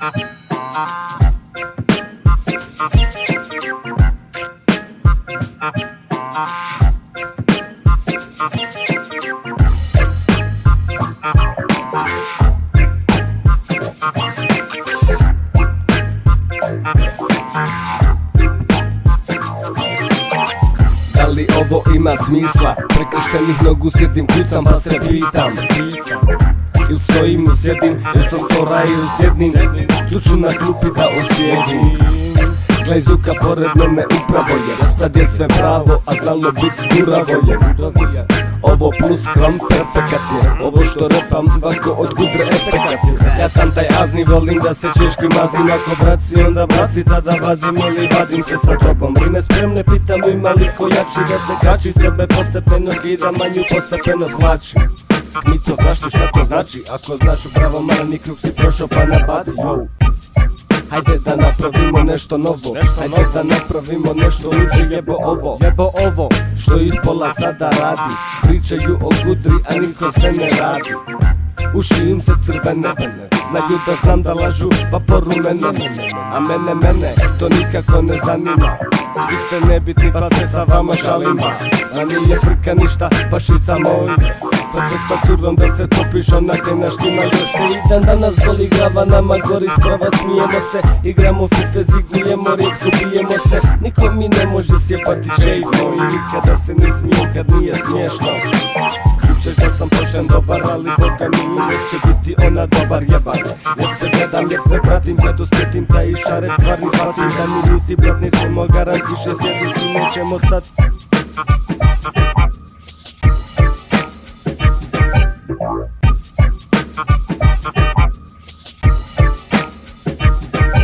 Da li ovo ima smisla? Prekrštenih nogu sjedim, kucam pa se pitam il stojim il sjedim, il sam stora il sjednim. Tu ću na klupi da osjedim. Glej zuka pored mene upravo je. Sad je sve pravo, a znalo bit guravo je. Ovo plus kram perfekat je. Ovo što repam vako od gudre efekat je. Ja sam taj azni, volim da se češki mazim. Ako braci onda braci, tada vadim ili vadim se sa tobom. Brine spremne, pitam ima li ko jači da se kači. Sebe postepeno skida, manju postepeno slači. Knico, znaš li šta to znači? Ako znaš upravo mani krug si prošao pa nabaci, yo. Hajde da napravimo nešto novo, hajde da napravimo nešto luđe, jebo ovo što ih pola sada radi. Pričaju o gudri, a niko se ne radi. Uši im se crvene, znaju da znam da lažu, pa porumene. A mene, to nikako ne zanima. Vi ste nebitni pa se sa vama šalima. A nije frka ništa, pašica moj. Pa će sa curom da se topiš, ona te naštima još te i dan danas boli glava, nama gori sprava, smijemo se. Igramo fife, zigujemo, rijetko bijemo se. Niko mi ne može sjebati šejt moj. Nikada se ne smijem kad nije smiješno. Čućeš da sam pošten dobar, ali boga mi neće biti ona dobar jeban. Jer se gledam, jer se pratim, kad osjetim taj šaret, stvarni shvatim da mi nisi brat, nećemo garant više sjediti, nećemo stat.